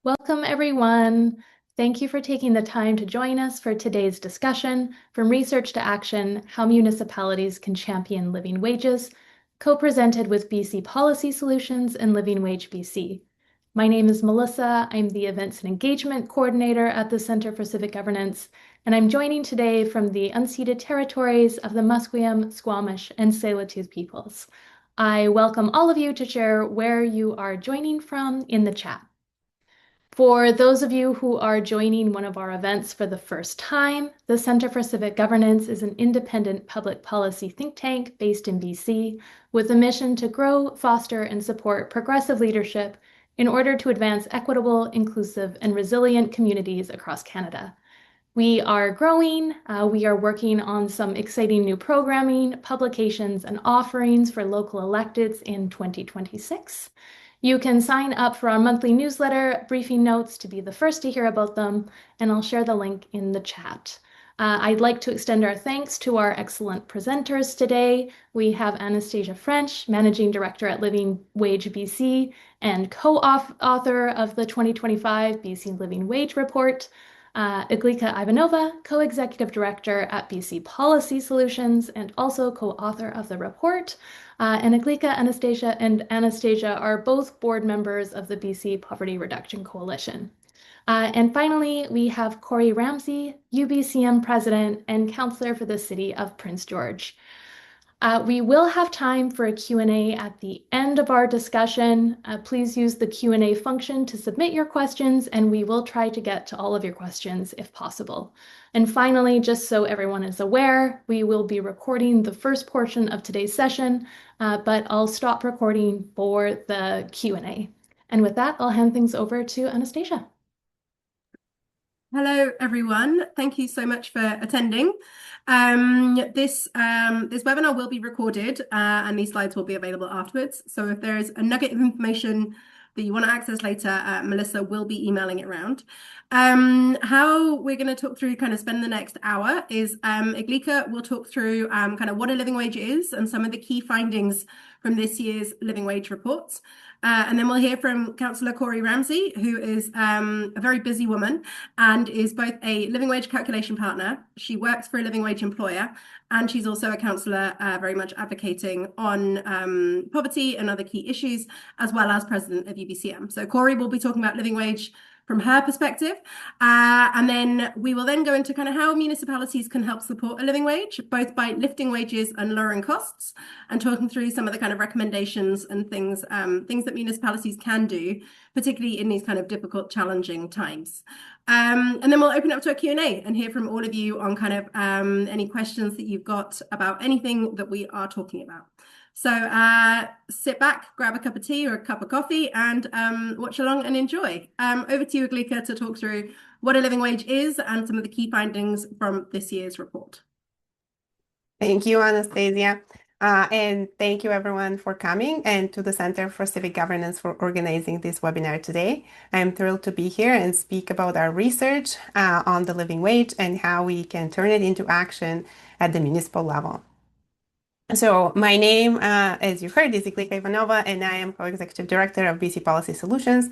Welcome, everyone. Thank you for taking the time to join us for today's discussion, From Research to Action, How Municipalities Can Champion Living Wages, co-presented with BC Policy Solutions and Living Wage BC. My name is Melissa. I'm the Events and Engagement Coordinator at the Center for Civic Governance, and I'm joining today from the unceded territories of the Musqueam, Squamish, and Tsleil-Waututh peoples. I welcome all of you to share where you are joining from in the chat. For those of you who are joining one of our events for the first time, the Center for Civic Governance is an independent public policy think tank based in BC with a mission to grow, foster, and support progressive leadership in order to advance equitable, inclusive, and resilient communities across Canada. We are growing. We are working on some exciting new programming, publications, and offerings for local electeds in 2026. You can sign up for our monthly newsletter, briefing notes, to be the first to hear about them, and I'll share the link in the chat. I'd like to extend our thanks to our excellent presenters today. We have Anastasia French, Managing Director at Living Wage BC and co-author of the 2025 BC Living Wage Report. Iglika Ivanova, Co-Executive Director at BC Policy Solutions and also co-author of the report. And Iglika and Anastasia are both board members of the BC Poverty Reduction Coalition. And finally, we have Corey Ramsey, UBCM President and Councillor for the City of Prince George. We will have time for a Q&A at the end of our discussion. Please use the Q&A function to submit your questions, and we will try to get to all of your questions if possible. And finally, just so everyone is aware, we will be recording the first portion of today's session, but I'll stop recording for the Q&A. And with that, I'll hand things over to Anastasia. Hello, everyone. Thank you so much for attending. This webinar will be recorded and these slides will be available afterwards. So if there is a nugget of information that you want to access later, Melissa will be emailing it around. How we're going to talk through, spend the next hour is Iglika will talk through kind of what a living wage is and some of the key findings from this year's living wage reports. And then we'll hear from Councillor Corey Ramsey, who is a very busy woman and is both a living wage calculation partner. She works for a living wage employer, and she's also a councillor very much advocating on poverty and other key issues, as well as president of UBCM. So Corey will be talking about living wage from her perspective. And then we will then go into kind of how municipalities can help support a living wage, both by lifting wages and lowering costs, and talking through some of the kind of recommendations and things that municipalities can do, particularly in these kind of difficult, challenging times. And then we'll open up to a Q&A and hear from all of you on kind of any questions that you've got about anything that we are talking about. So sit back, grab a cup of tea or a cup of coffee and watch along and enjoy. Over to you, Iglika, to talk through what a living wage is and some of the key findings from this year's report. Thank you, Anastasia. And thank you everyone for coming and to the Center for Civic Governance for organizing this webinar today. I'm thrilled to be here and speak about our research on the living wage and how we can turn it into action at the municipal level. So my name, as you heard, is Iglika Ivanova, and I am Co-Executive Director of BC Policy Solutions.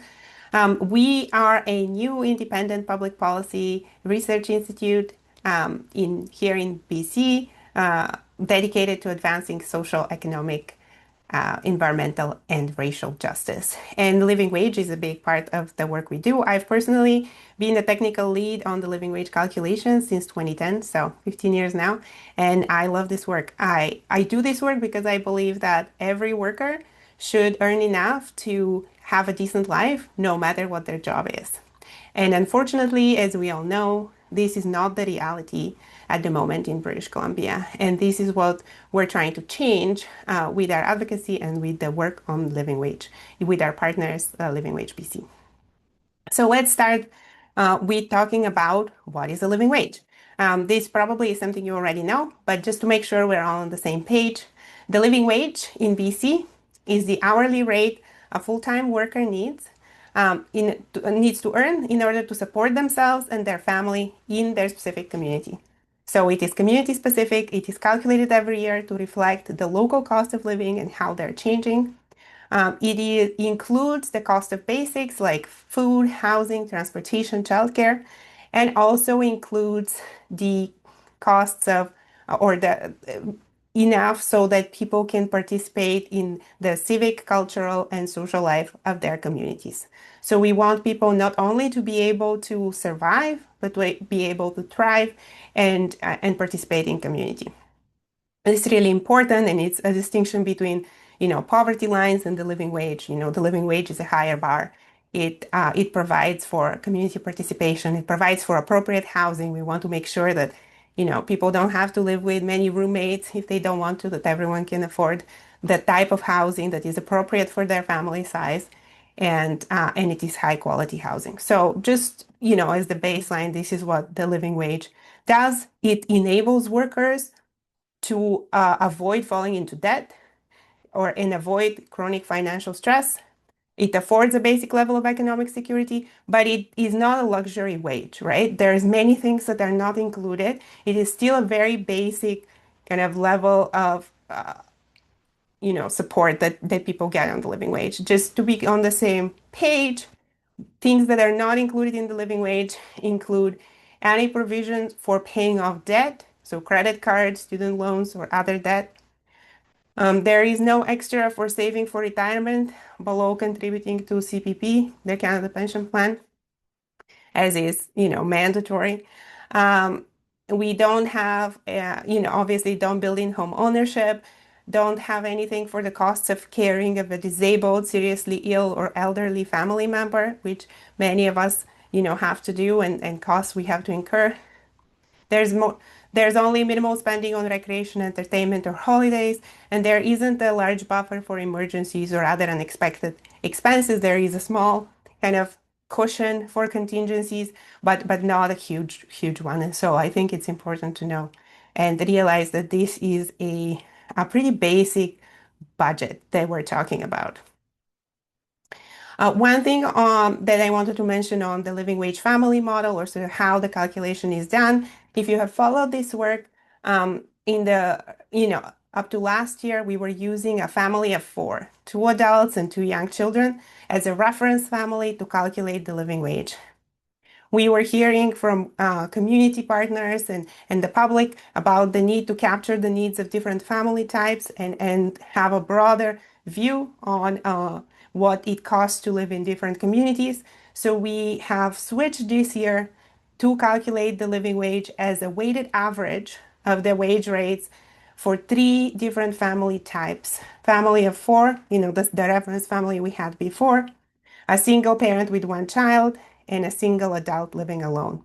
We are a new independent public policy research institute here in BC, dedicated to advancing social, economic, environmental, and racial justice. And living wage is a big part of the work we do. I've personally been the technical lead on the living wage calculations since 2010, so 15 years now, and I love this work. I do this work because I believe that every worker should earn enough to have a decent life, no matter what their job is. And unfortunately, as we all know, this is not the reality at the moment in British Columbia. And this is what we're trying to change with our advocacy and with the work on living wage, with our partners, Living Wage BC. So let's start with talking about what is a living wage. This probably is something you already know, but just to make sure we're all on the same page, the living wage in BC is the hourly rate a full-time worker needs to earn in order to support themselves and their family in their specific community. So it is community specific, it is calculated every year to reflect the local cost of living and how they're changing. Includes the cost of basics like food, housing, transportation, childcare, and also includes the costs of or the enough so that people can participate in the civic, cultural, and social life of their communities. So we want people not only to be able to survive, but to be able to thrive and participate in community. It's really important, and it's a distinction between, poverty lines and the living wage. The living wage is a higher bar. It provides for community participation. It provides for appropriate housing. We want to make sure that, people don't have to live with many roommates if they don't want to, that everyone can afford the type of housing that is appropriate for their family size, and it is high quality housing. So just, as the baseline, this is what the living wage does. It enables workers to avoid falling into debt and avoid chronic financial stress. It affords a basic level of economic security, but it is not a luxury wage, right? There's many things that are not included. It is still a very basic kind of level of support that people get on the living wage. Just to be on the same page, things that are not included in the living wage include any provisions for paying off debt, so credit cards, student loans, or other debt. There is no extra for saving for retirement below contributing to CPP, the Canada Pension Plan, as is, mandatory. We don't have, obviously don't build in home ownership, don't have anything for the costs of caring of a disabled, seriously ill, or elderly family member, which many of us, have to do and costs we have to incur. There's more, there's only minimal spending on recreation, entertainment, or holidays, and there isn't a large buffer for emergencies or other unexpected expenses. There is a small kind of cushion for contingencies, but not a huge one. And so I think it's important to know and realize that this is a pretty basic budget that we're talking about. One thing that I wanted to mention on the living wage family model, or sort of how the calculation is done, if you have followed this work in the, up to last year, we were using a family of four, two adults and two young children, as a reference family to calculate the living wage. We were hearing from community partners and the public about the need to capture the needs of different family types and have a broader view on what it costs to live in different communities. So we have switched this year to calculate the living wage as a weighted average of the wage rates for three different family types. Family of four, the reference family we had before, a single parent with one child, and a single adult living alone.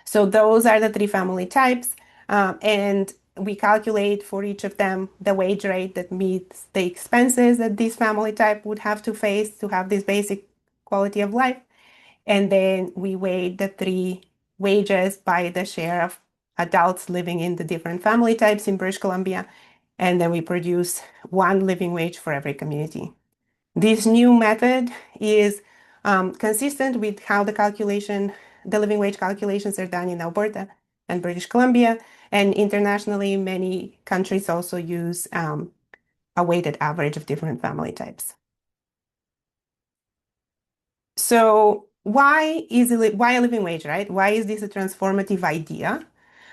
So those are the three family types, and we calculate for each of them the wage rate that meets the expenses that this family type would have to face to have this basic quality of life. And then we weigh the three wages by the share of adults living in the different family types in British Columbia. And then we produce one living wage for every community. This new method is consistent with how the living wage calculations are done in Alberta and British Columbia. And internationally, many countries also use a weighted average of different family types. So why a living wage, right? Why is this a transformative idea?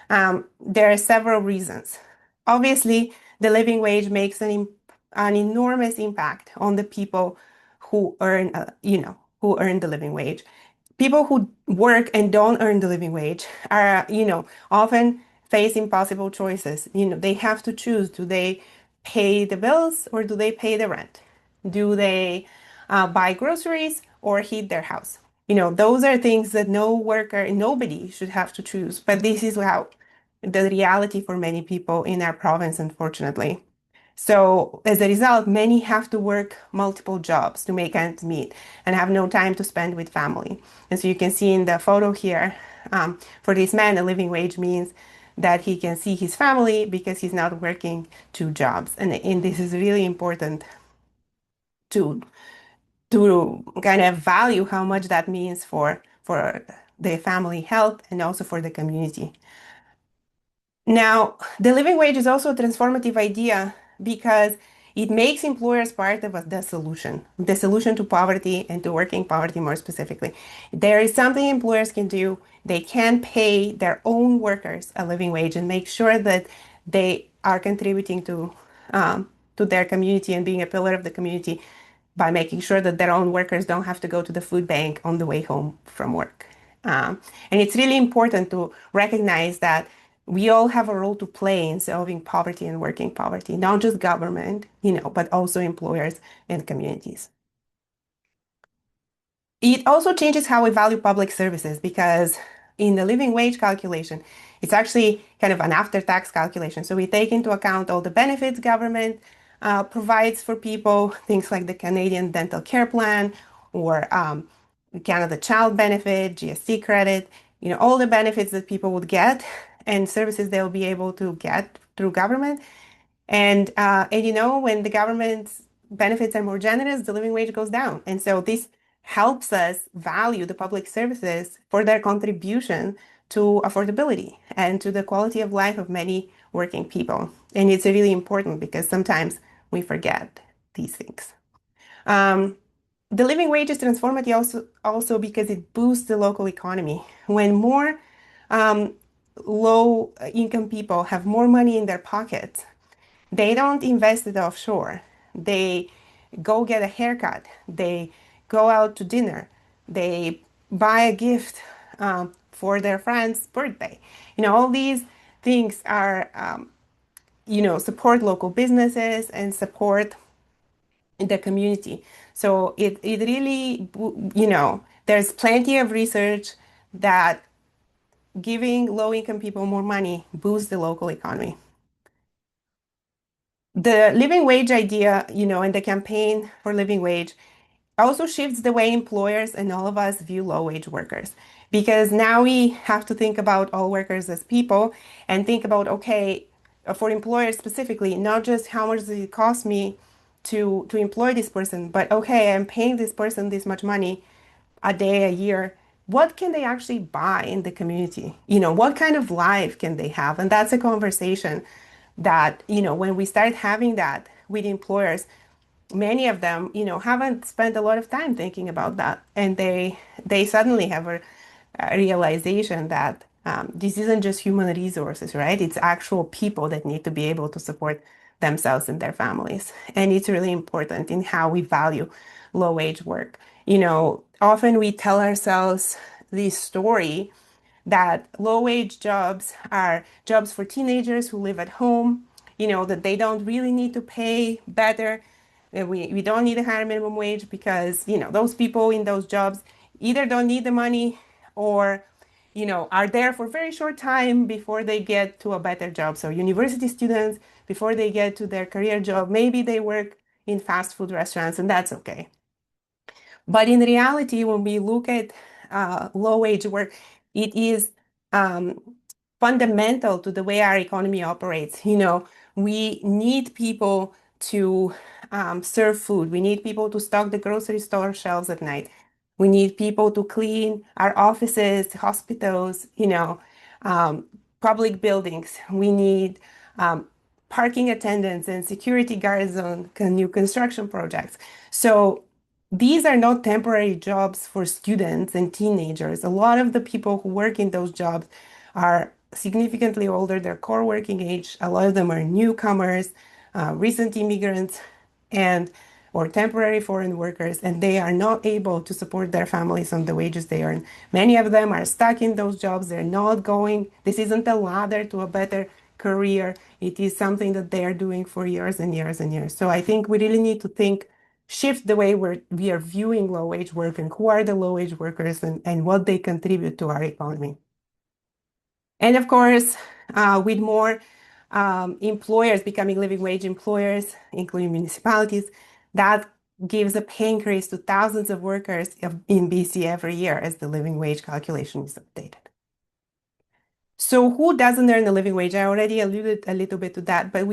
There are several reasons. Obviously, the living wage makes an enormous impact on the people who earn, who earn the living wage. People who work and don't earn the living wage are, often face impossible choices. They have to choose. Do they pay the bills or do they pay the rent? Do they buy groceries or heat their house? Those are things that nobody should have to choose. But this is how the reality for many people in our province, unfortunately. So as a result, many have to work multiple jobs to make ends meet and have no time to spend with family. And so you can see in the photo here, for this man, a living wage means that he can see his family because he's not working two jobs. And this is really important to kind of value how much that means for the family health and also for the community. Now, the living wage is also a transformative idea because It makes employers part of the solution to poverty and to working poverty more specifically. There is something employers can do. They can pay their own workers a living wage and make sure that they are contributing to their community and being a pillar of the community by making sure that their own workers don't have to go to the food bank on the way home from work. And it's really important to recognize that we all have a role to play in solving poverty and working poverty, not just government, but also employers and communities. It also changes how we value public services because in the living wage calculation, it's actually kind of an after-tax calculation. So we take into account all the benefits government provides for people, things like the Canadian Dental Care Plan or Canada Child Benefit, GST credit, all the benefits that people would get and services they'll be able to get through government. And when the government's benefits are more generous, the living wage goes down. And so this helps us value the public services for their contribution to affordability and to the quality of life of many working people. And it's really important because sometimes we forget these things. The living wage is transformative also because it boosts the local economy. When more low income people have more money in their pockets, they don't invest it offshore. They go get a haircut. They go out to dinner. They buy a gift for their friend's birthday. All these things are, support local businesses and support the community. So it really, there's plenty of research that giving low income people more money boosts the local economy. The living wage idea, and the campaign for living wage also shifts the way employers and all of us view low wage workers. Because now we have to think about all workers as people and think about, okay, for employers specifically, not just how much does it cost me to employ this person, but okay, I'm paying this person this much money a day, a year. What can they actually buy in the community? What kind of life can they have? And that's a conversation that, when we start having that with employers, many of them, haven't spent a lot of time thinking about that. And they suddenly have a realization that this isn't just human resources, right? It's actual people that need to be able to support themselves and their families. And it's really important in how we value low wage work. Often we tell ourselves this story that low wage jobs are jobs for teenagers who live at home, that they don't really need to pay better. We don't need a higher minimum wage because, those people in those jobs either don't need the money or, are there for a very short time before they get to a better job. So university students, before they get to their career job, maybe they work in fast food restaurants and that's okay. But in reality, when we look at low wage work, it is um, fundamental to the way our economy operates. We need people to serve food. We need people to stock the grocery store shelves at night. We need people to clean our offices, hospitals, um, public buildings. We need parking attendants and security guards on new construction projects. So these are not temporary jobs for students and teenagers. A lot of the people who work in those jobs are significantly older, their core working age. A lot of them are newcomers, recent immigrants, and or temporary foreign workers, and they are not able to support their families on the wages they earn. Many of them are stuck in those jobs. They're not going. This isn't a ladder to a better career. It is something that they are doing for years and years and years. So I think we really need to shift the way we are viewing low wage work and who are the low wage workers and what they contribute to our economy. And of course, with more employers becoming living wage employers, including municipalities, that gives a pay increase to thousands of workers in BC every year as the living wage calculation is updated. So who doesn't earn a living wage? I already alluded a little bit to that, but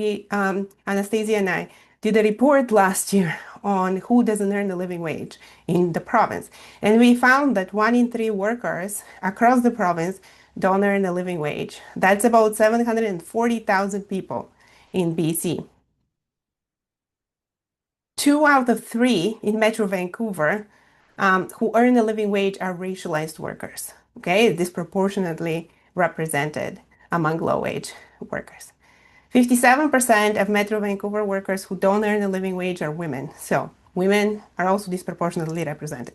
Anastasia and I did a report last year on who doesn't earn a living wage in the province. And we found that 1 in 3 workers across the province don't earn a living wage. That's about 740,000 people in BC. 2 out of 3 in Metro Vancouver who earn a living wage are racialized workers, okay? Disproportionately represented among low-wage workers. 57% of Metro Vancouver workers who don't earn a living wage are women. So women are also disproportionately represented.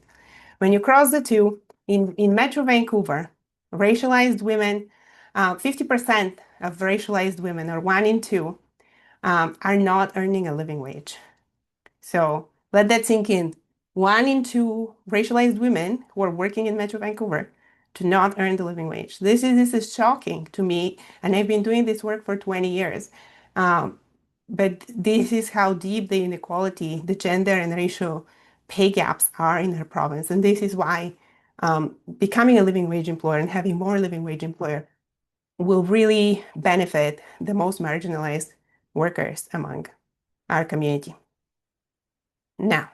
When you cross the two, in Metro Vancouver, racialized women, 50% of racialized women, or 1 in 2, are not earning a living wage. So let that sink in. 1 in 2 racialized women who are working in Metro Vancouver do not earn the living wage. This is shocking to me, and I've been doing this work for 20 years. Um, but this is how deep the inequality, the gender and racial pay gaps are in our province. And this is why becoming a living wage employer and having more living wage employer will really benefit the most marginalized workers among our community. Now,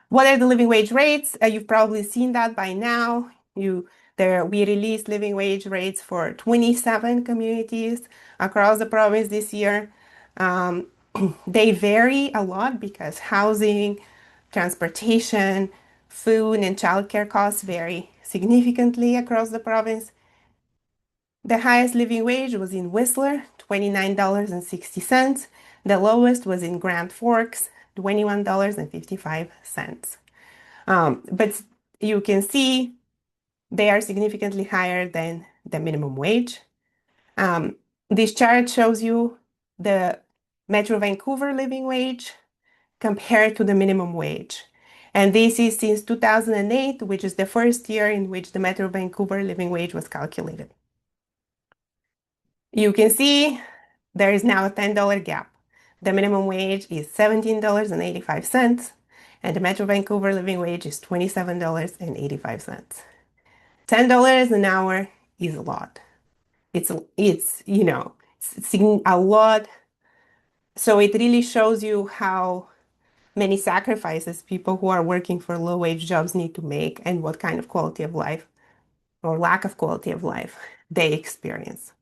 what are the living wage rates? You've probably seen that by now. We released living wage rates for 27 communities across the province this year. They vary a lot because housing, transportation, food, and childcare costs vary significantly across the province. The highest living wage was in Whistler, $29.60. The lowest was in Grand Forks, $21.55. But you can see they are significantly higher than the minimum wage. This chart shows you the Metro Vancouver living wage compared to the minimum wage. And this is since 2008, which is the first year in which the Metro Vancouver living wage was calculated. You can see there is now a $10 gap. The minimum wage is $17.85, and the Metro Vancouver living wage is $27.85. $10 an hour is a lot. It's a lot. So it really shows you how many sacrifices people who are working for low wage jobs need to make and what kind of quality of life or lack of quality of life they experience.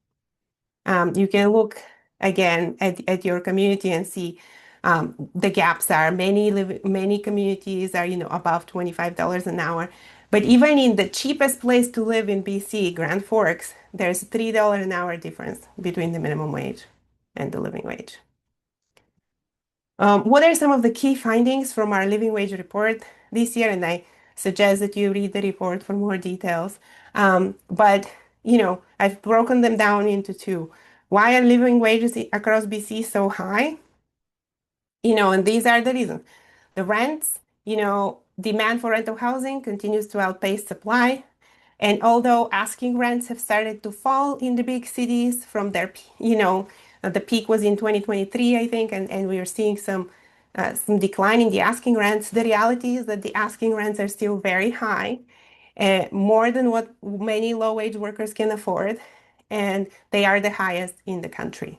You can look again at your community and see the gaps are many communities are above $25 an hour. But even in the cheapest place to live in BC, Grand Forks, there's a $3 an hour difference between the minimum wage and the living wage. What are some of the key findings from our living wage report this year? And I suggest that you read the report for more details. But I've broken them down into two. Why are living wages across BC so high? And these are the reasons. The rents, demand for rental housing continues to outpace supply. And although asking rents have started to fall in the big cities from their, the peak was in 2023, I think, and we are seeing some decline in the asking rents. The reality is that the asking rents are still very high, more than what many low-wage workers can afford, and they are the highest in the country.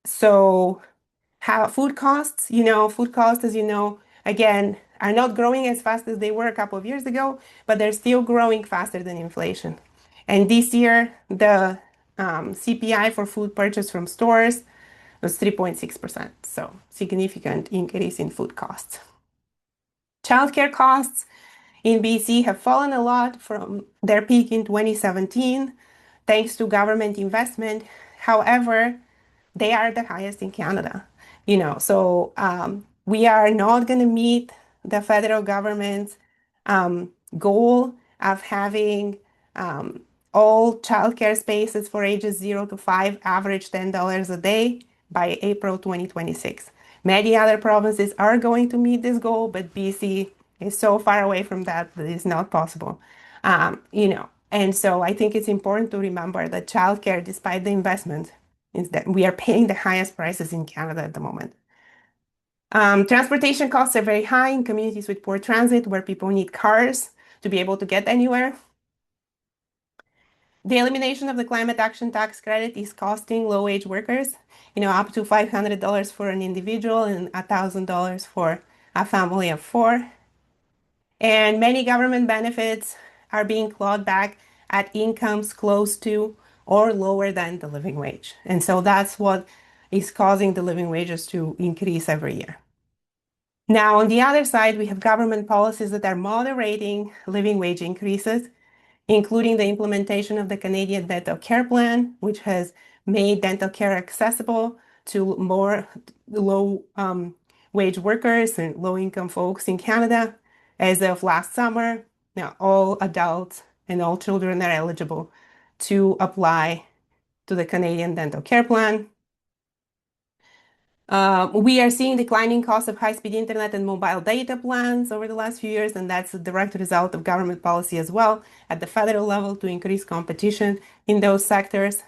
So how food costs, as again, are not growing as fast as they were a couple of years ago, but they're still growing faster than inflation. And this year, the CPI for food purchased from stores was 3.6%, so significant increase in food costs. Childcare costs in BC have fallen a lot from their peak in 2017, thanks to government investment. However, they are the highest in Canada. So we are not going to meet the federal government's goal of having all childcare spaces for ages 0 to 5 average $10 a day by April 2026. Many other provinces are going to meet this goal, but BC is so far away from that it's not possible. And so I think it's important to remember that childcare, despite the investment, is that we are paying the highest prices in Canada at the moment. Transportation costs are very high in communities with poor transit where people need cars to be able to get anywhere. The elimination of the climate action tax credit is costing low-wage workers, up to $500 for an individual and $1,000 for a family of 4. And many government benefits are being clawed back at incomes close to or lower than the living wage. And so that's what, is causing the living wages to increase every year. Now, on the other side, we have government policies that are moderating living wage increases, including the implementation of the Canadian Dental Care Plan, which has made dental care accessible to more low wage workers and low income folks in Canada. As of last summer, now all adults and all children are eligible to apply to the Canadian Dental Care Plan. We are seeing declining costs of high-speed internet and mobile data plans over the last few years, and that's a direct result of government policy as well at the federal level to increase competition in those sectors.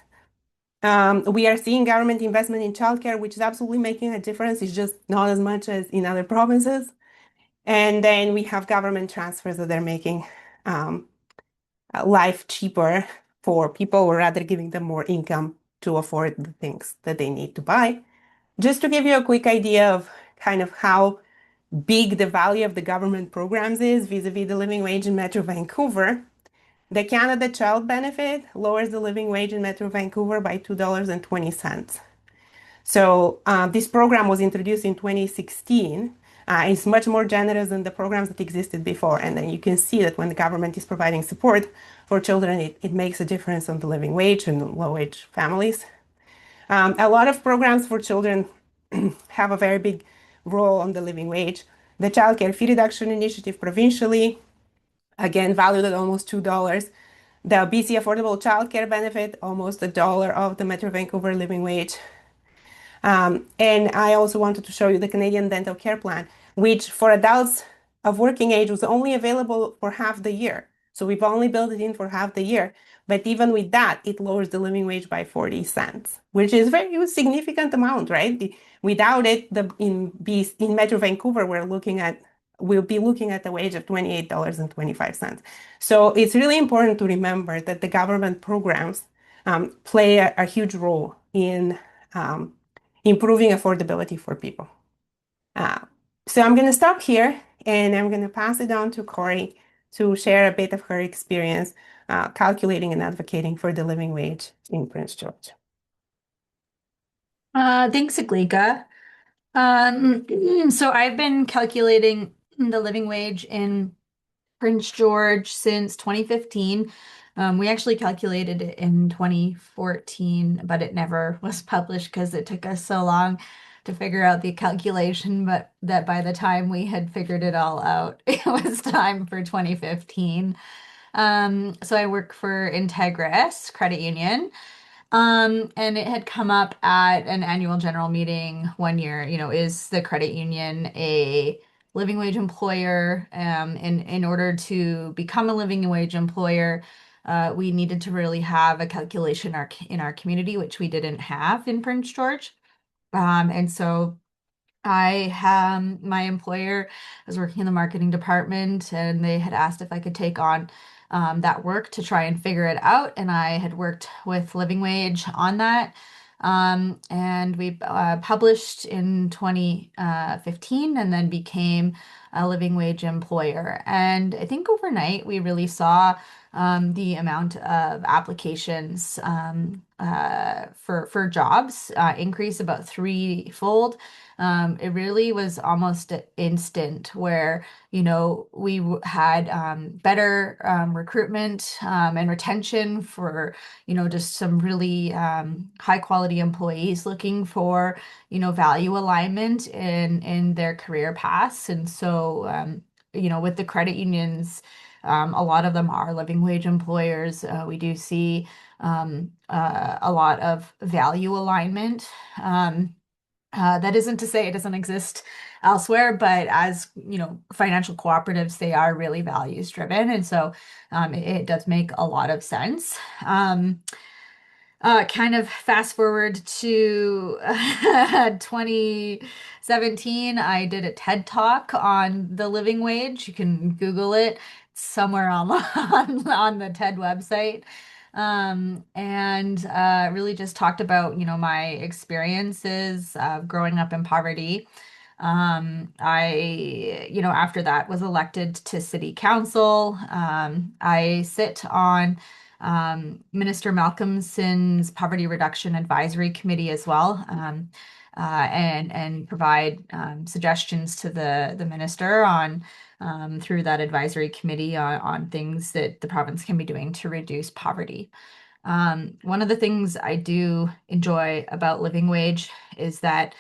We are seeing government investment in childcare, which is absolutely making a difference. It's just not as much as in other provinces. And then we have government transfers that are making life cheaper for people, or rather giving them more income to afford the things that they need to buy. Just to give you a quick idea of kind of how big the value of the government programs is vis-a-vis the living wage in Metro Vancouver, the Canada Child Benefit lowers the living wage in Metro Vancouver by $2.20. So this program was introduced in 2016. It's much more generous than the programs that existed before. And then you can see that when the government is providing support for children, it makes a difference on the living wage and low-wage families. A lot of programs for children have a very big role on the living wage. The Child Care Fee Reduction Initiative provincially, again, valued at almost $2. The BC Affordable Child Care Benefit, almost $1 of the Metro Vancouver living wage. And I also wanted to show you the Canadian Dental Care Plan, which for adults of working age was only available for half the year. So we've only built it in for half the year. But even with that, it lowers the living wage by 40 cents, which is a very significant amount, right? Without it, in Metro Vancouver, we'll be looking at a wage of $28.25. So it's really important to remember that the government programs play a huge role in improving affordability for people. So I'm going to stop here and I'm going to pass it on to Corey to share a bit of her experience calculating and advocating for the living wage in Prince George. Thanks, Aglika. So I've been calculating the living wage in Prince George since 2015. We actually calculated it in 2014, but it never was published because it took us so long to figure out the calculation, but that by the time we had figured it all out, it was time for 2015. So I work for Integris Credit Union. And it had come up at an annual general meeting one year, is the credit union a living wage employer? In order to become a living wage employer, we needed to really have a calculation in our community, which we didn't have in Prince George. And so my employer was working in the marketing department, and they had asked if I could take on that work to try and figure it out. And I had worked with Living Wage on that. And we published in 2015 and then became a living wage employer. And I think overnight we really saw the amount of applications for jobs increase about threefold. It really was almost instant where, we had better recruitment and retention for, just some really high quality employees looking for, value alignment in their career paths. And so, with the credit unions, a lot of them are living wage employers. We do see a lot of value alignment. That isn't to say it doesn't exist elsewhere, but as financial cooperatives, they are really values driven, and so it does make a lot of sense. Kind of fast forward to 2017, I did a TED Talk on the living wage. You can Google it. It's somewhere on on the TED website. And really just talked about, my experiences of growing up in poverty. After that was elected to city council. I sit on Minister Malcolmson's Poverty Reduction Advisory Committee as well, and provide suggestions to the minister on through that advisory committee on things that the province can be doing to reduce poverty. One of the things I do enjoy about living wage is that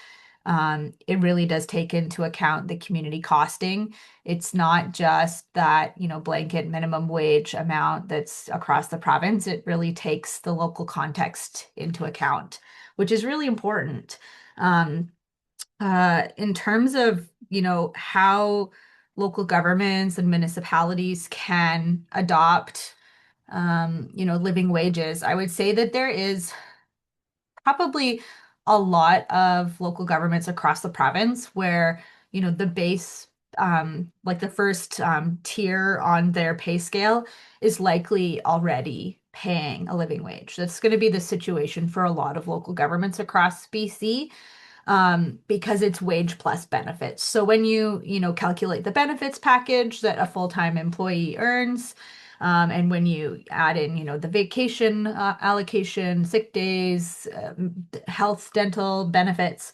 it really does take into account the community costing. It's not just that, blanket minimum wage amount that's across the province. It really takes the local context into account, which is really important. Um, in terms of, how local governments and municipalities can adopt living wages, I would say that there is probably a lot of local governments across the province where, the base, like the first tier on their pay scale is likely already paying a living wage. That's going to be the situation for a lot of local governments across BC, because it's wage plus benefits. So when you calculate the benefits package that a full-time employee earns, and when you add in, the vacation allocation, sick days, health, dental benefits,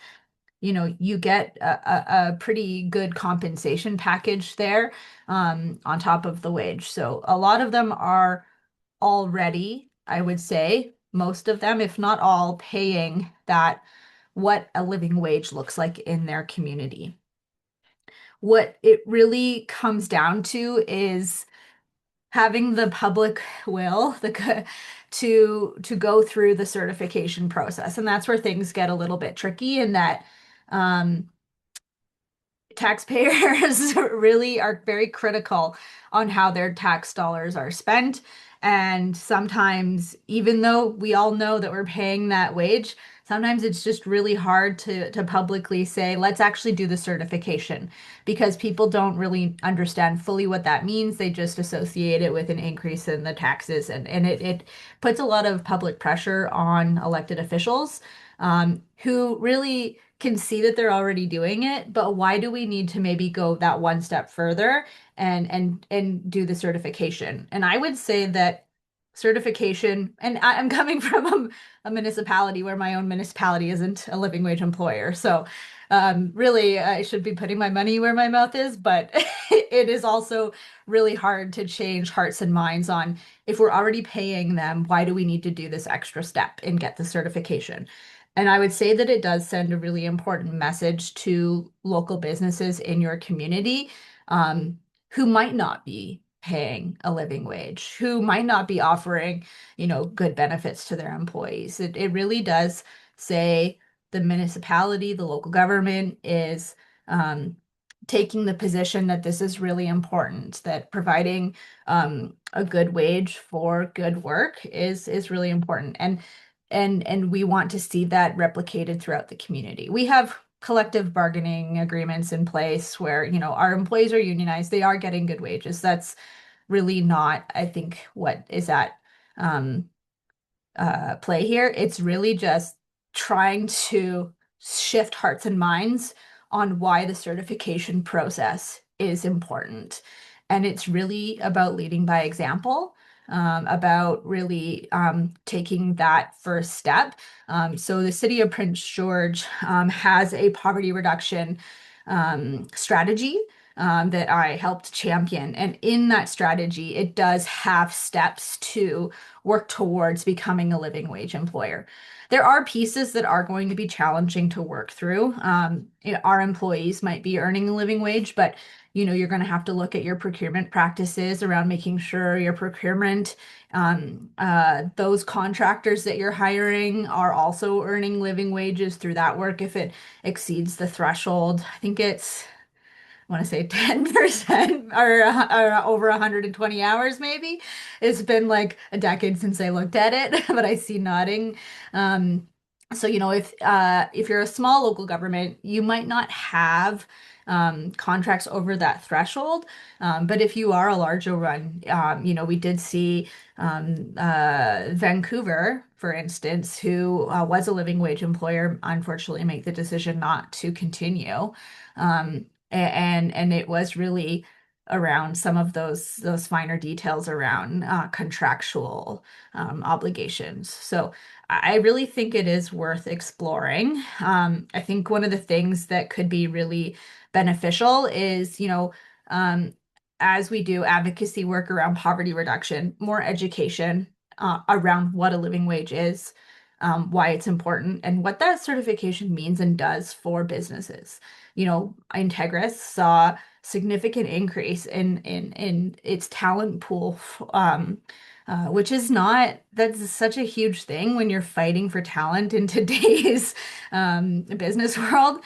you get a pretty good compensation package there, on top of the wage. So a lot of them are already, I would say, most of them, if not all, paying that what a living wage looks like in their community. What it really comes down to is having the public will to go through the certification process, and that's where things get a little bit tricky in that um, taxpayers really are very critical on how their tax dollars are spent. And sometimes, even though we all know that we're paying that wage, sometimes it's just really hard to publicly say, let's actually do the certification, because people don't really understand fully what that means. They just associate it with an increase in the taxes, and it puts a lot of public pressure on elected officials, who really can see that they're already doing it, but why do we need to maybe go that one step further and do the certification? And I would say that certification, and I'm coming from a municipality where my own municipality isn't a living wage employer, so really I should be putting my money where my mouth is, but it is also really hard to change hearts and minds on, if we're already paying them, why do we need to do this extra step and get the certification? And I would say that it does send a really important message to local businesses in your community, um, who might not be paying a living wage, who might not be offering, good benefits to their employees. It really does say the municipality, the local government is taking the position that this is really important, that providing a good wage for good work is really important. And we want to see that replicated throughout the community. We have collective bargaining agreements in place where, our employees are unionized, they are getting good wages. That's really not, I think, what is at um, play here. It's really just trying to shift hearts and minds on why the certification process is important. And it's really about leading by example, about really taking that first step. So the city of Prince George has a poverty reduction strategy that I helped champion. And in that strategy, it does have steps to work towards becoming a living wage employer. There are pieces that are going to be challenging to work through. Our employees might be earning a living wage, but you're going to have to look at your procurement practices around making sure your procurement, those contractors that you're hiring are also earning living wages through that work if it exceeds the threshold. I think it's, I want to say 10% or over 120 hours, maybe. It's been like a decade since I looked at it, but I see nodding. So, if you're a small local government, you might not have contracts over that threshold. But if you are a larger one, we did see Vancouver, for instance, who was a living wage employer, unfortunately make the decision not to continue. And it was really around some of those finer details around contractual obligations. So I really think it is worth exploring. I think one of the things that could be really beneficial is, as we do advocacy work around poverty reduction, more education around what a living wage is, why it's important, and what that certification means and does for businesses. Integris saw significant increase in its talent pool, which is not, that's such a huge thing when you're fighting for talent in today's business world.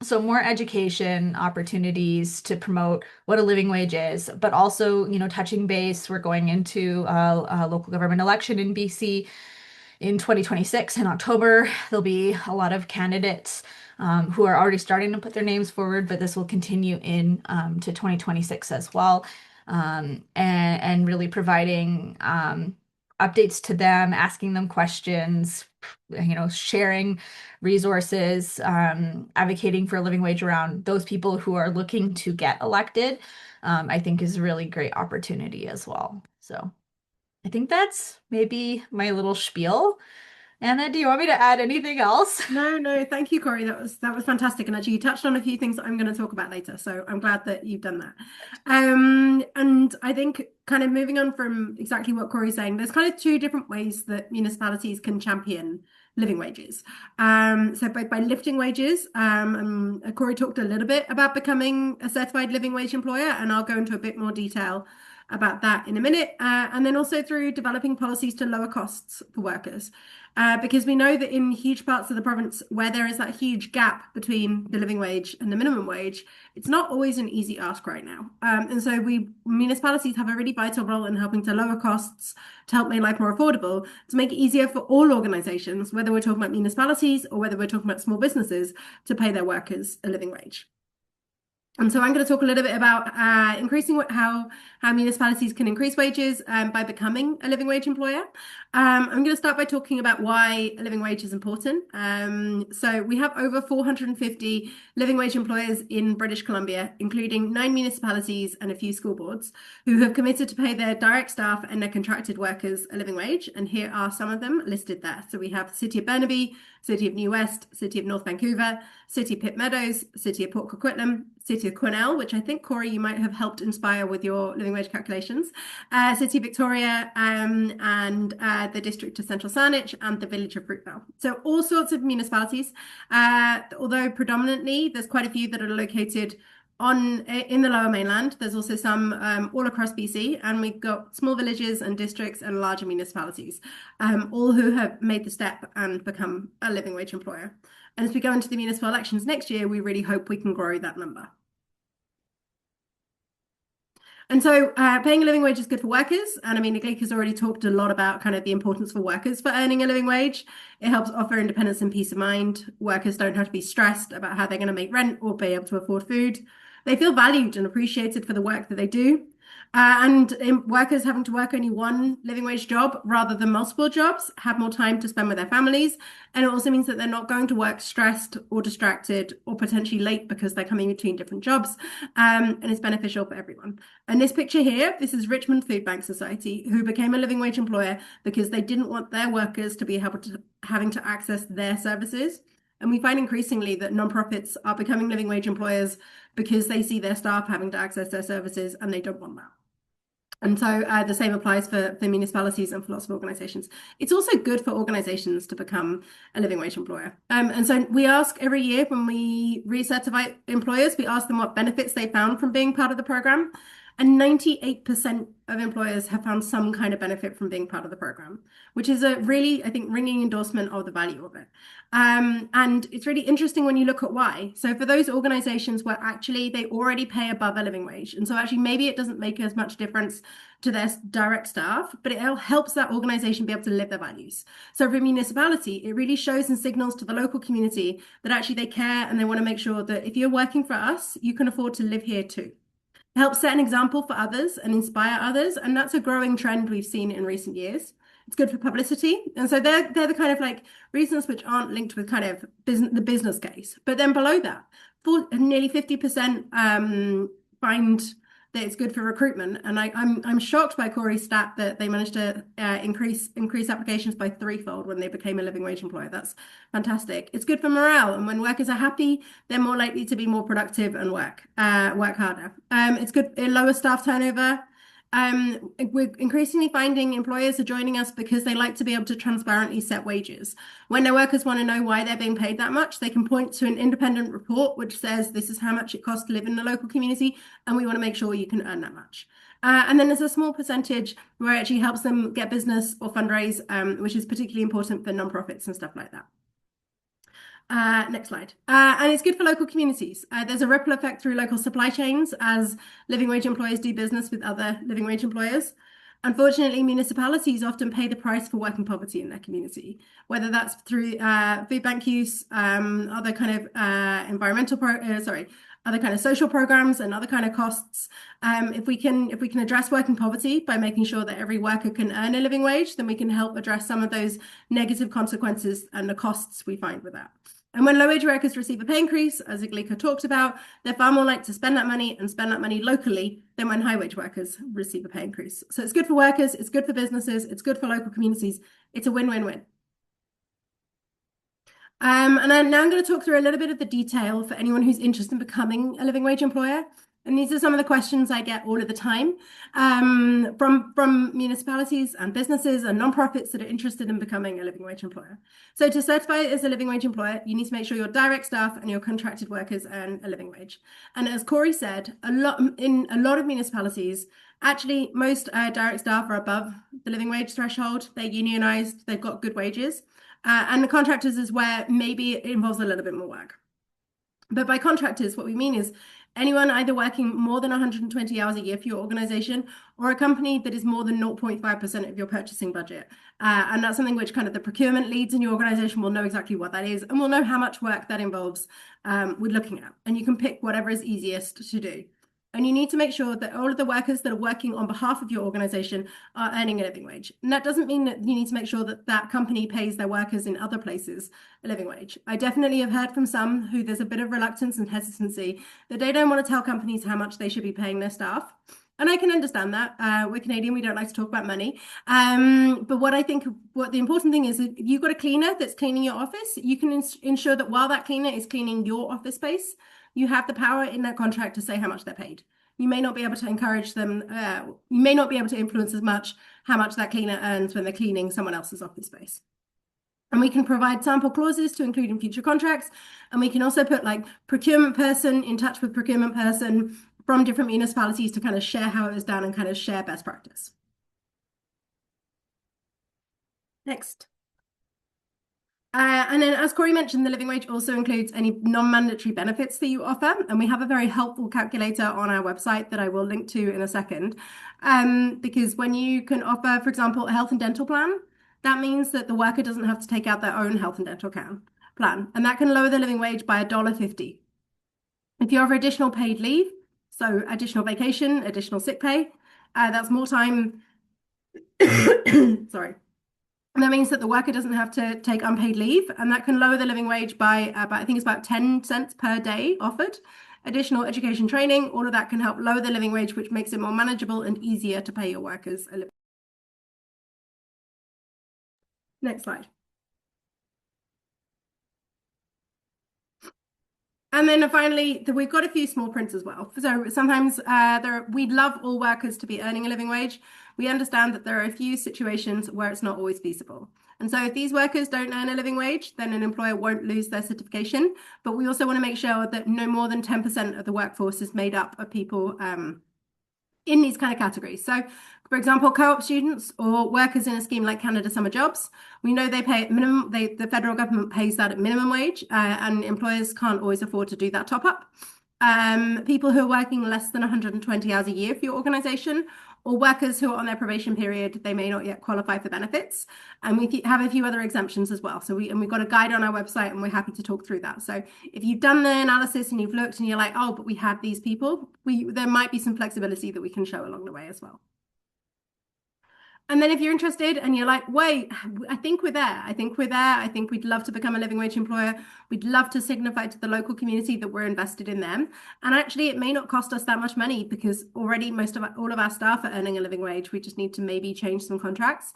So more education opportunities to promote what a living wage is, but also, touching base. We're going into a local government election in BC in 2026 in October. There'll be a lot of candidates who are already starting to put their names forward, but this will continue in to 2026 as well. And really providing updates to them, asking them questions, sharing resources, advocating for a living wage around those people who are looking to get elected, I think is a really great opportunity as well. So I think that's maybe my little spiel. Anna, do you want me to add anything else? No, thank you, Corey. That was fantastic. And actually, you touched on a few things that I'm going to talk about later. So I'm glad that you've done that. And I think kind of moving on from exactly what Corey's saying, there's kind of two different ways that municipalities can champion living wages. So both by lifting wages, Corey talked a little bit about becoming a certified living wage employer, and I'll go into a bit more detail about that in a minute. And then also through developing policies to lower costs for workers. Because we know that in huge parts of the province where there is that huge gap between the living wage and the minimum wage, it's not always an easy ask right now. And so municipalities have a really vital role in helping to lower costs, to help make life more affordable, to make it easier for all organizations, whether we're talking about municipalities or whether we're talking about small businesses, to pay their workers a living wage. And so I'm going to talk a little bit about increasing how municipalities can increase wages by becoming a living wage employer. I'm going to start by talking about why a living wage is important. So we have over 450 living wage employers in British Columbia, including 9 municipalities and a few school boards, who have committed to pay their direct staff and their contracted workers a living wage. And here are some of them listed there. So we have the City of Burnaby, City of New West, City of North Vancouver, City of Pitt Meadows, City of Port Coquitlam, City of Quesnel, which I think, Corey, you might have helped inspire with your living wage calculations, City of Victoria, and the District of Central Saanich, and the Village of Fruitvale. So all sorts of municipalities, although predominantly there's quite a few that are located in the Lower Mainland. There's also some all across BC, and we've got small villages and districts and larger municipalities, all who have made the step and become a living wage employer. And as we go into the municipal elections next year, we really hope we can grow that number. And so paying a living wage is good for workers. And I mean, Nick has already talked a lot about kind of the importance for workers for earning a living wage. It helps offer independence and peace of mind. Workers don't have to be stressed about how they're going to make rent or be able to afford food. They feel valued and appreciated for the work that they do. And workers having to work only one living wage job rather than multiple jobs have more time to spend with their families. And it also means that they're not going to work stressed or distracted or potentially late because they're coming between different jobs. And it's beneficial for everyone. And this picture here, this is Richmond Food Bank Society, who became a living wage employer because they didn't want their workers to be having to access their services. And we find increasingly that nonprofits are becoming living wage employers because they see their staff having to access their services, and they don't want that. And so the same applies for municipalities and for lots of organizations. It's also good for organizations to become a living wage employer. And so we ask every year when we recertify employers, we ask them what benefits they found from being part of the program. And 98% of employers have found some kind of benefit from being part of the program, which is a really, I think, ringing endorsement of the value of it. And it's really interesting when you look at why. So for those organizations where actually they already pay above a living wage, and so actually maybe it doesn't make as much difference to their direct staff, but it helps that organization be able to live their values. So for a municipality, it really shows and signals to the local community that actually they care and they want to make sure that if you're working for us, you can afford to live here too. Help set an example for others and inspire others. And that's a growing trend we've seen in recent years. It's good for publicity. And so they're the kind of like reasons which aren't linked with kind of the business case. But then below that, nearly 50% find that it's good for recruitment. And I'm shocked by Corey's stat that they managed to increase applications by threefold when they became a living wage employer. That's fantastic. It's good for morale, and when workers are happy, they're more likely to be more productive and work harder. It's good. It lowers staff turnover. We're increasingly finding employers are joining us because they like to be able to transparently set wages. When their workers want to know why they're being paid that much, they can point to an independent report which says this is how much it costs to live in the local community, and we want to make sure you can earn that much. And then there's a small percentage where it actually helps them get business or fundraise, which is particularly important for nonprofits and stuff like that. Next slide. And it's good for local communities. There's a ripple effect through local supply chains as living wage employers do business with other living wage employers. Unfortunately, municipalities often pay the price for working poverty in their community, whether that's through food bank use, other kind of other kind of social programs and other kind of costs. If we can address working poverty by making sure that every worker can earn a living wage, then we can help address some of those negative consequences and the costs we find with that. And when low-wage workers receive a pay increase, as Iglika talked about, they're far more likely to spend that money and spend that money locally than when high-wage workers receive a pay increase. So it's good for workers, it's good for businesses, it's good for local communities. It's a win-win-win. And then now I'm going to talk through a little bit of the detail for anyone who's interested in becoming a living wage employer. And these are some of the questions I get all of the time from municipalities and businesses and nonprofits that are interested in becoming a living wage employer. So to certify as a living wage employer, you need to make sure your direct staff and your contracted workers earn a living wage. And as Corey said, in a lot of municipalities, actually most direct staff are above the living wage threshold. They're unionized, they've got good wages. And the contractors is where maybe it involves a little bit more work. But by contractors, what we mean is anyone either working more than 120 hours a year for your organization or a company that is more than 0.5% of your purchasing budget. And that's something which kind of the procurement leads in your organization will know exactly what that is and will know how much work that involves with looking at. And you can pick whatever is easiest to do. And you need to make sure that all of the workers that are working on behalf of your organization are earning a living wage. And that doesn't mean that you need to make sure that that company pays their workers in other places a living wage. I definitely have heard from some who there's a bit of reluctance and hesitancy that they don't want to tell companies how much they should be paying their staff. And I can understand that. We're Canadian, we don't like to talk about money. But what the important thing is, if you've got a cleaner that's cleaning your office, you can ensure that while that cleaner is cleaning your office space, you have the power in that contract to say how much they're paid. You may not be able to encourage them, you may not be able to influence as much how much that cleaner earns when they're cleaning someone else's office space. And we can provide sample clauses to include in future contracts. And we can also put like procurement person in touch with procurement person from different municipalities to kind of share how it was done and kind of share best practice. Next. And then, as Corey mentioned, the living wage also includes any non-mandatory benefits that you offer. And we have a very helpful calculator on our website that I will link to in a second. Because when you can offer, for example, a health and dental plan, that means that the worker doesn't have to take out their own health and dental plan. And that can lower the living wage by $1.50. If you offer additional paid leave, so additional vacation, additional sick pay, that's more time. Sorry. And that means that the worker doesn't have to take unpaid leave, and that can lower the living wage by I think it's about 10 cents per day offered. Additional education training, all of that can help lower the living wage, which makes it more manageable and easier to pay your workers a living. Next slide. And then finally, we've got a few small prints as well. So sometimes we'd love all workers to be earning a living wage. We understand that there are a few situations where it's not always feasible. And so if these workers don't earn a living wage, then an employer won't lose their certification. But we also want to make sure that no more than 10% of the workforce is made up of people in these kind of categories. So, for example, co-op students or workers in a scheme like Canada Summer Jobs, we know they pay at minimum, the federal government pays that at minimum wage, and employers can't always afford to do that top up. People who are working less than 120 hours a year for your organization, or workers who are on their probation period, they may not yet qualify for benefits. And we have a few other exemptions as well. So we've got a guide on our website, and we're happy to talk through that. So if you've done the analysis and you've looked and you're like, oh, but we have these people, there might be some flexibility that we can show along the way as well. And then if you're interested and you're like, wait, I think we're there. I think we're there. I think we'd love to become a living wage employer. We'd love to signify to the local community that we're invested in them. And actually, it may not cost us that much money because already all of our staff are earning a living wage. We just need to maybe change some contracts.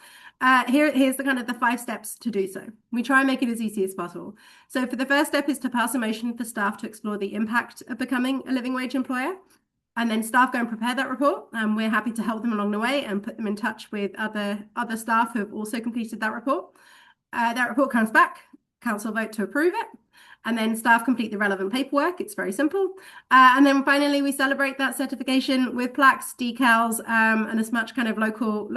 Here's the kind of the 5 steps to do so. We try and make it as easy as possible. So for the first step is to pass a motion for staff to explore the impact of becoming a living wage employer. And then staff go and prepare that report, and we're happy to help them along the way and put them in touch with other staff who have also completed that report. That report comes back, council vote to approve it, and then staff complete the relevant paperwork. It's very simple. And then finally, we celebrate that certification with plaques, decals, and as much kind of local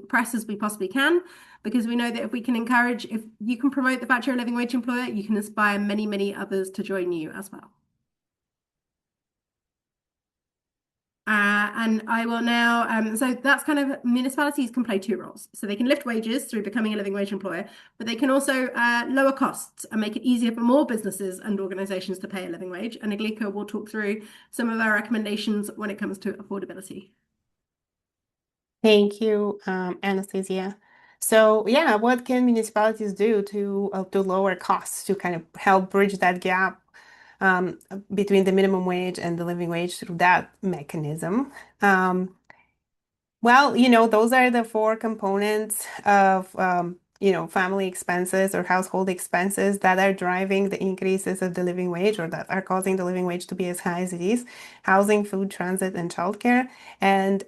press as we possibly can, because we know that if we can encourage, if you can promote the fact you're a living wage employer, you can inspire many, many others to join you as well. And I will now, so that's kind of municipalities can play 2 roles. So they can lift wages through becoming a living wage employer, but they can also lower costs and make it easier for more businesses and organizations to pay a living wage. And Iglika will talk through some of our recommendations when it comes to affordability. Thank you, Anastasia. So yeah, what can municipalities do to lower costs to kind of help bridge that gap between the minimum wage and the living wage through that mechanism? Well, those are the 4 components of, family expenses or household expenses that are driving the increases of the living wage or that are causing the living wage to be as high as it is: housing, food, transit, and childcare. And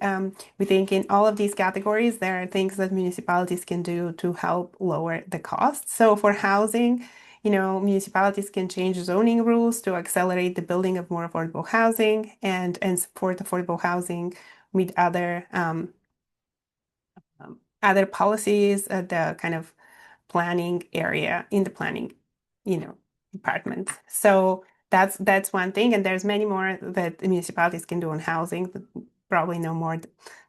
we think in all of these categories, there are things that municipalities can do to help lower the costs. So for housing, municipalities can change zoning rules to accelerate the building of more affordable housing and support affordable housing with other policies at the kind of planning area in the planning, department. So that's one thing, and there's many more that the municipalities can do on housing that probably know more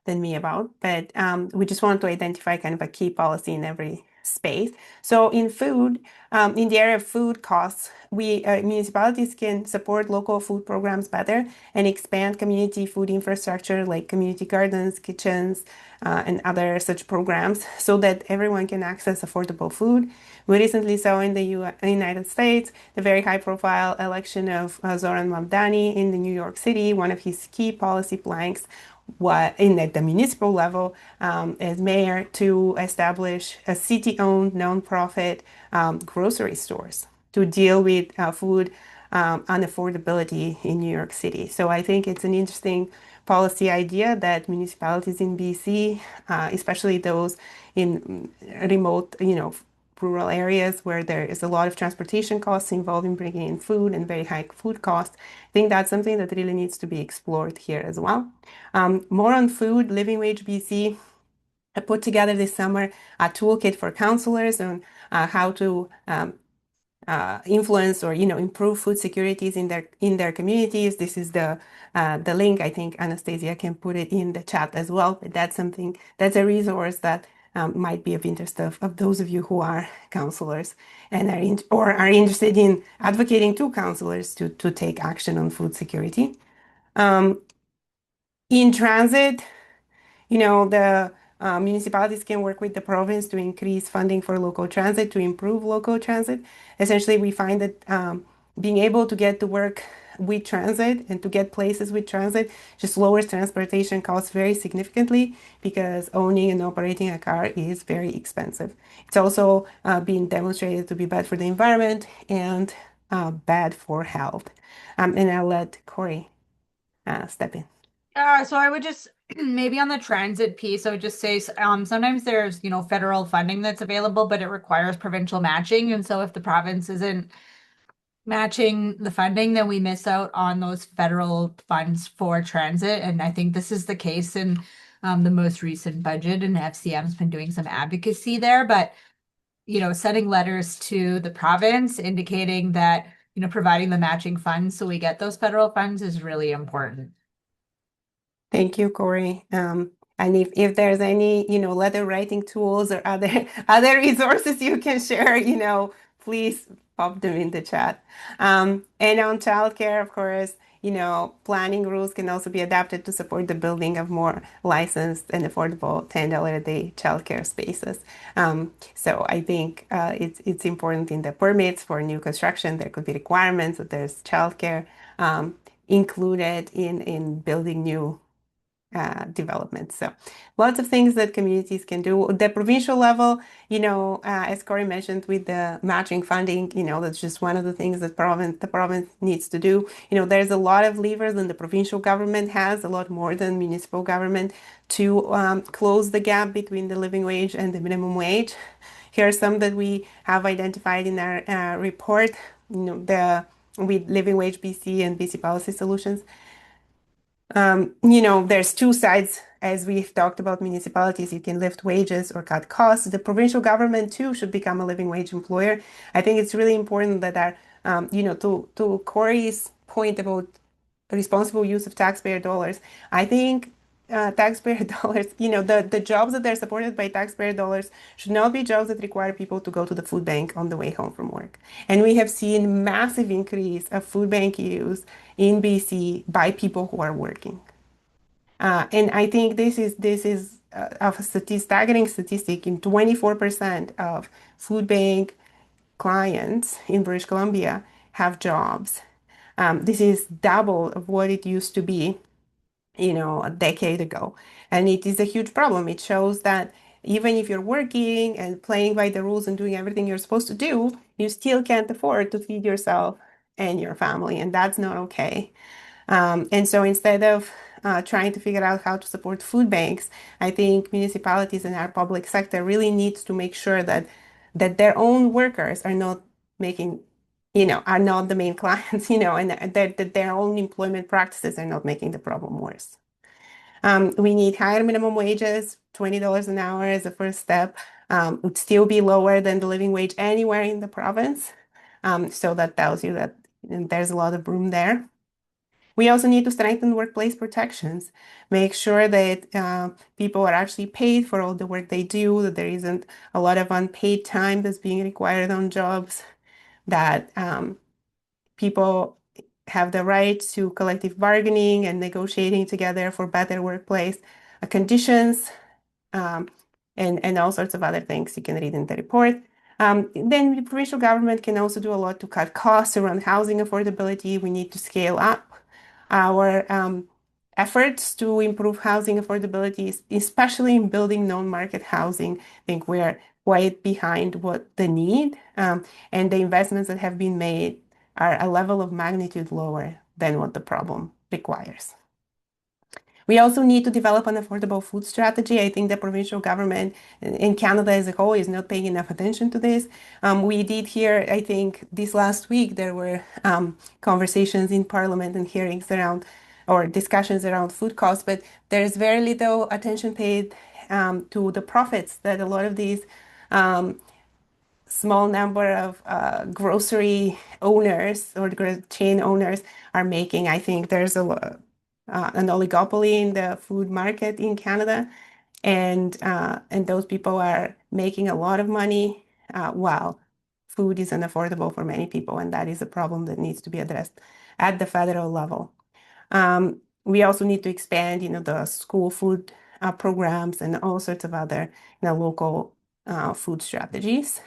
than me about. But we just want to identify kind of a key policy in every space. So in food, in the area of food costs, we municipalities can support local food programs better and expand community food infrastructure like community gardens, kitchens, and other such programs so that everyone can access affordable food. We recently saw in the United States the very high-profile election of Zoran Mamdani in the New York City. One of his key policy planks at the municipal level as mayor to establish a city-owned nonprofit grocery stores to deal with food unaffordability in New York City. So I think it's an interesting policy idea that municipalities in BC, especially those in remote, rural areas where there is a lot of transportation costs involved in bringing in food and very high food costs. I think that's something that really needs to be explored here as well. More on food, Living Wage BC. I put together this summer a toolkit for counselors on how to influence or improve food securities in their communities. This is the link. I think Anastasia can put it in the chat as well. But that's a resource that might be of interest of those of you who are counselors and are interested in advocating to counselors to take action on food security. In transit, the municipalities can work with the province to increase funding for local transit, to improve local transit. Essentially, we find that being able to get to work with transit and to get places with transit just lowers transportation costs very significantly because owning and operating a car is very expensive. It's also being demonstrated to be bad for the environment and bad for health. And I'll let Corey step in. So I would just maybe on the transit piece, I would just say sometimes there's, federal funding that's available, but it requires provincial matching. And so if the province isn't matching the funding, then we miss out on those federal funds for transit. And I think this is the case in the most recent budget, and FCM's been doing some advocacy there. But, sending letters to the province indicating that, providing the matching funds so we get those federal funds is really important. Thank you, Corey. And if there's any, letter writing tools or other resources you can share, please pop them in the chat. And on childcare, of course, planning rules can also be adapted to support the building of more licensed and affordable $10 a day childcare spaces. So I think it's important in the permits for new construction, there could be requirements that there's childcare included in building new development. So lots of things that communities can do. The provincial level, as Corey mentioned with the matching funding, that's just one of the things that the province needs to do. There's a lot of levers and the provincial government has a lot more than municipal government to close the gap between the living wage and the minimum wage. Here are some that we have identified in our report, with Living Wage BC and BC Policy Solutions. There's two sides, as we've talked about municipalities, you can lift wages or cut costs. The provincial government too should become a living wage employer. I think it's really important that to Corey's point about responsible use of taxpayer dollars, I think taxpayer dollars, the jobs that are supported by taxpayer dollars should not be jobs that require people to go to the food bank on the way home from work. And we have seen massive increase of food bank use in BC by people who are working. And I think this is a staggering statistic. In 24% of food bank clients in British Columbia have jobs. This is double of what it used to be, a decade ago. And it is a huge problem. It shows that even if you're working and playing by the rules and doing everything you're supposed to do, you still can't afford to feed yourself and your family, and that's not okay. And so instead of trying to figure out how to support food banks, I think municipalities and our public sector really needs to make sure that their own workers are not making, are not the main clients, and that their own employment practices are not making the problem worse. We need higher minimum wages, $20 an hour as a first step. Would still be lower than the living wage anywhere in the province. So that tells you that there's a lot of room there. We also need to strengthen workplace protections, make sure that people are actually paid for all the work they do, that there isn't a lot of unpaid time that's being required on jobs, that people have the right to collective bargaining and negotiating together for better workplace conditions, and all sorts of other things you can read in the report. Then the provincial government can also do a lot to cut costs around housing affordability. We need to scale up our efforts to improve housing affordability, especially in building non-market housing. I think we're quite behind what the need, and the investments that have been made are a level of magnitude lower than what the problem requires. We also need to develop an affordable food strategy. I think the provincial government in Canada as a whole is not paying enough attention to this. We did hear, I think this last week, there were conversations in Parliament and hearings around, or discussions around food costs, but there's very little attention paid to the profits that a lot of these small number of grocery owners or chain owners are making. I think there's an oligopoly in the food market in Canada, and those people are making a lot of money while food is unaffordable for many people, and that is a problem that needs to be addressed at the federal level. We also need to expand, the school food programs and all sorts of other, local food strategies.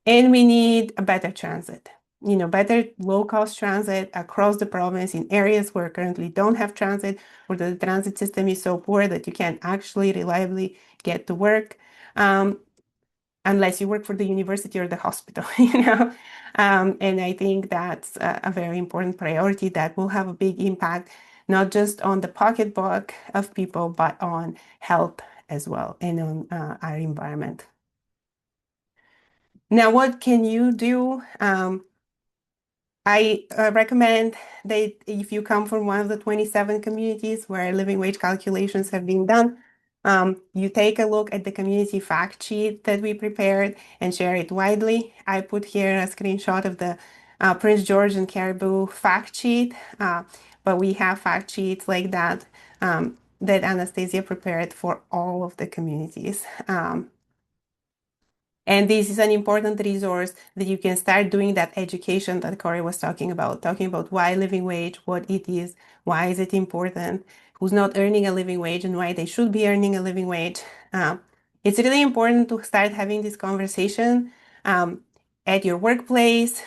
And we need a better transit, better low-cost transit across the province in areas where currently don't have transit, or the transit system is so poor that you can't actually reliably get to work, unless you work for the university or the hospital, And I think that's a very important priority that will have a big impact, not just on the pocketbook of people, but on health as well, and on our environment. Now, what can you do? I recommend that if you come from one of the 27 communities where living wage calculations have been done, you take a look at the community fact sheet that we prepared and share it widely. I put here a screenshot of the Prince George and Caribou fact sheet, but we have fact sheets like that that Anastasia prepared for all of the communities. And this is an important resource that you can start doing that education that Corey was talking about why living wage, what it is, why is it important, who's not earning a living wage and why they should be earning a living wage. It's really important to start having this conversation um, at your workplace,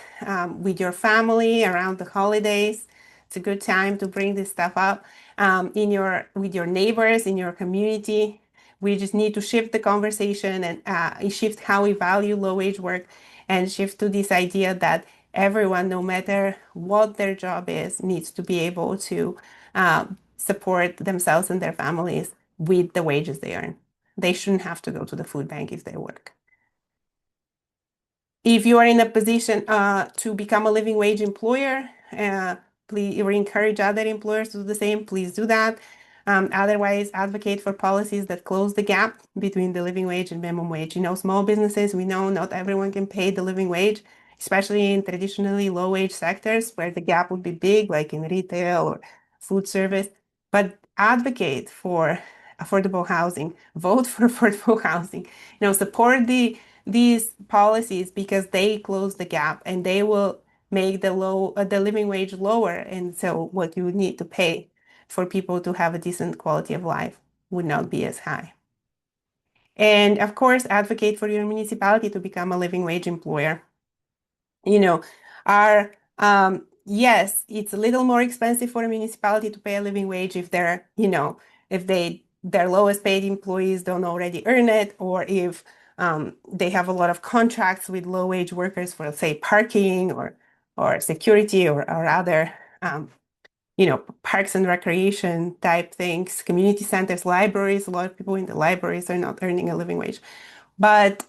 with your family around the holidays. It's a good time to bring this stuff up with your neighbors in your community. We just need to shift the conversation and shift how we value low wage work and shift to this idea that everyone, no matter what their job is, needs to be able to support themselves and their families with the wages they earn. They shouldn't have to go to the food bank if they work. If you are in a position to become a living wage employer, please we encourage other employers to do the same. Please do that. Otherwise, advocate for policies that close the gap between the living wage and minimum wage. Small businesses, we know not everyone can pay the living wage, especially in traditionally low wage sectors where the gap would be big, like in retail or food service. But advocate for affordable housing, vote for affordable housing, support these policies because they close the gap and they will make the living wage lower. And so what you would need to pay for people to have a decent quality of life would not be as high. And of course, advocate for your municipality to become a living wage employer. Our yes, it's a little more expensive for a municipality to pay a living wage if their lowest paid employees don't already earn it, or if they have a lot of contracts with low wage workers for, say, parking or security or other parks and recreation type things, community centers, libraries. A lot of people in the libraries are not earning a living wage. But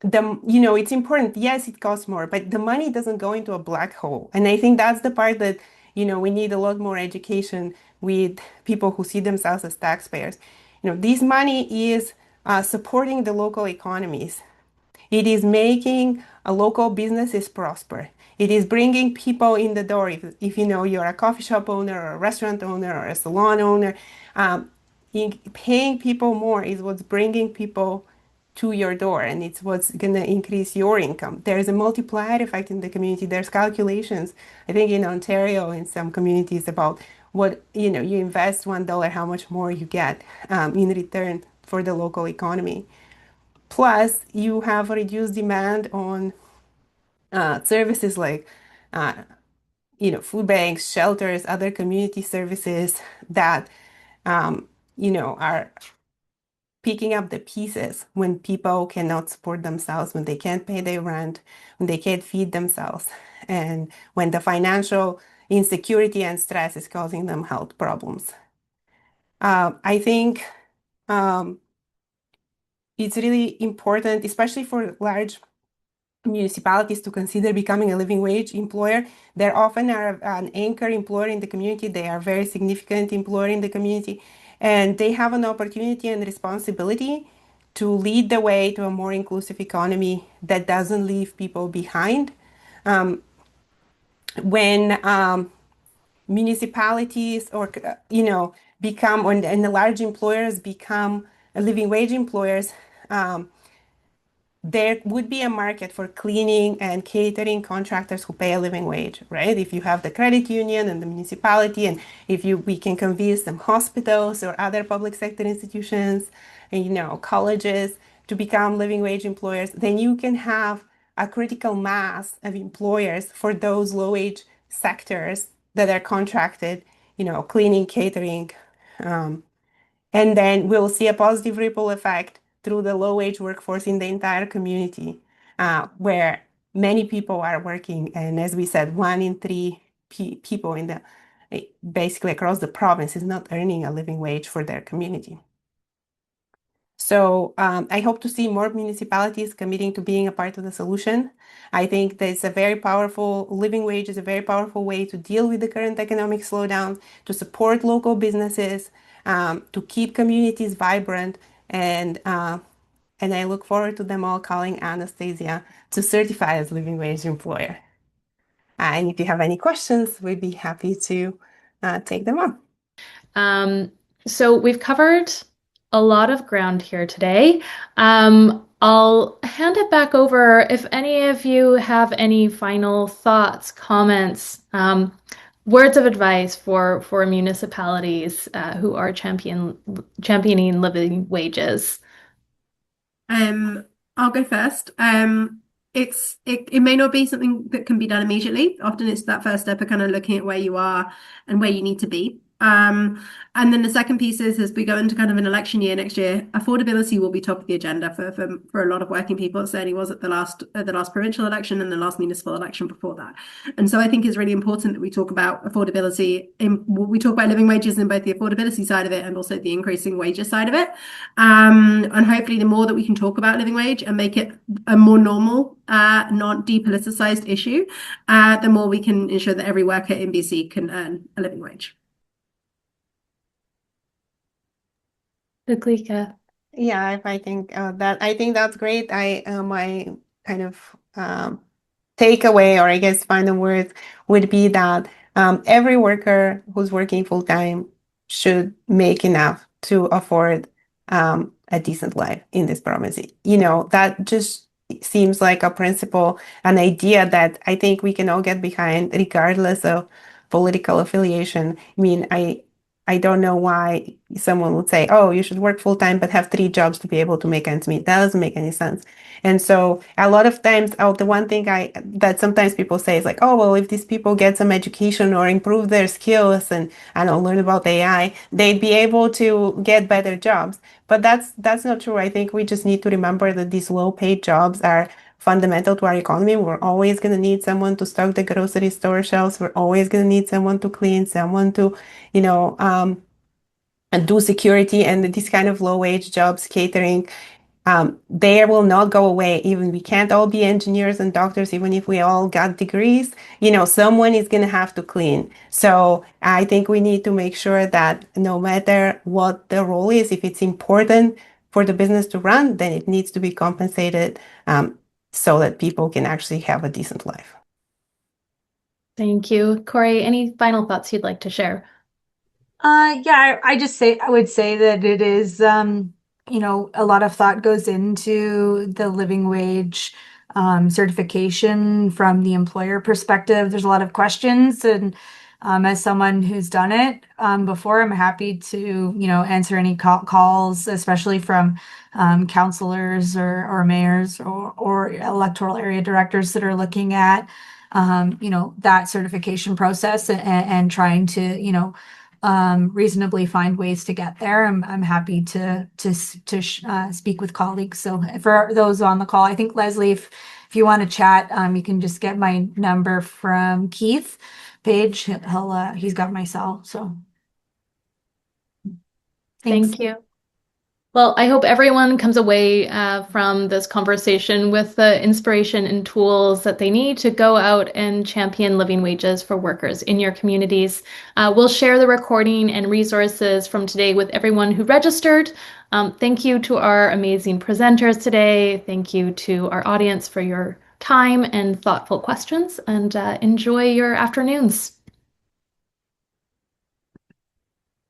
it's important. Yes, it costs more, but the money doesn't go into a black hole. And I think that's the part that, we need a lot more education with people who see themselves as taxpayers. This money is supporting the local economies. It is making a local businesses prosper. It is bringing people in the door. If you're a coffee shop owner or a restaurant owner or a salon owner, paying people more is what's bringing people to your door, and it's what's going to increase your income. There's a multiplier effect in the community. There's calculations, I think in Ontario, in some communities about what, you invest $1, how much more you get in return for the local economy. Plus, you have a reduced demand on services like, food banks, shelters, other community services that, are picking up the pieces when people cannot support themselves, when they can't pay their rent, when they can't feed themselves, and when the financial insecurity and stress is causing them health problems. I think it's really important, especially for large municipalities, to consider becoming a living wage employer. They often are an anchor employer in the community. They are a very significant employer in the community, and they have an opportunity and responsibility to lead the way to a more inclusive economy that doesn't leave people behind. When municipalities or become, and the large employers become living wage employers, there would be a market for cleaning and catering contractors who pay a living wage, right? If you have the credit union and the municipality, and if we can convince some hospitals or other public sector institutions, and colleges to become living wage employers, then you can have a critical mass of employers for those low wage sectors that are contracted, cleaning, catering, and then we'll see a positive ripple effect through the low wage workforce in the entire community, where many people are working. And as we said, 1 in 3 people basically across the province is not earning a living wage for their community. So I hope to see more municipalities committing to being a part of the solution. I think living wage is a very powerful way to deal with the current economic slowdown, to support local businesses, to keep communities vibrant, and I look forward to them all calling Anastasia to certify as living wage employer. And if you have any questions, we'd be happy to take them on. So we've covered a lot of ground here today. I'll hand it back over if any of you have any final thoughts, comments, words of advice for municipalities who are championing living wages. Um, I'll go first. It may not be something that can be done immediately. Often it's that first step of kind of looking at where you are and where you need to be. And then the second piece is as we go into kind of an election year next year, affordability will be top of the agenda for a lot of working people. It certainly was at the last provincial election and the last municipal election before that. And so I think it's really important that we talk about affordability. We talk about living wages in both the affordability side of it and also the increasing wages side of it. And hopefully the more that we can talk about living wage and make it a more normal, not depoliticized issue, the more we can ensure that every worker in BC can earn a living wage. Buklika. Yeah, if I think I think that's great. My kind of takeaway, or I guess final word, would be that every worker who's working full time should make enough to afford a decent life in this province. You know, that just seems like a principle, an idea that I think we can all get behind, regardless of political affiliation. I mean, I don't know why someone would say, oh, you should work full time, but have three jobs to be able to make ends meet. That doesn't make any sense. And so a lot of times, the one thing that sometimes people say is like, oh, well, if these people get some education or improve their skills and I don't know, learn about AI, they'd be able to get better jobs. But that's not true. I think we just need to remember that these low-paid jobs are fundamental to our economy. We're always going to need someone to stock the grocery store shelves. We're always going to need someone to clean, someone to, you know, and do security, and these kind of low wage jobs, catering, they will not go away. Even we can't all be engineers and doctors, even if we all got degrees, you know, someone is going to have to clean. So I think we need to make sure that no matter what the role is, if it's important for the business to run, then it needs to be compensated, so that people can actually have a decent life. Thank you. Corey, any final thoughts you'd like to share? Yeah, I would say that it is, a lot of thought goes into the living wage certification from the employer perspective. There's a lot of questions, and as someone who's done it before, I'm happy to, answer any calls, especially from counselors or mayors or electoral area directors that are looking at, that certification process and trying to, reasonably find ways to get there. I'm happy to speak with colleagues. So for those on the call, I think Leslie, if you want to chat, you can just get my number from Keith Page. He's got my cell. So thanks. Thank you. Well, I hope everyone comes away from this conversation with the inspiration and tools that they need to go out and champion living wages for workers in your communities. We'll share the recording and resources from today with everyone who registered. Thank you to our amazing presenters today. Thank you to our audience for your time and thoughtful questions, and enjoy your afternoons.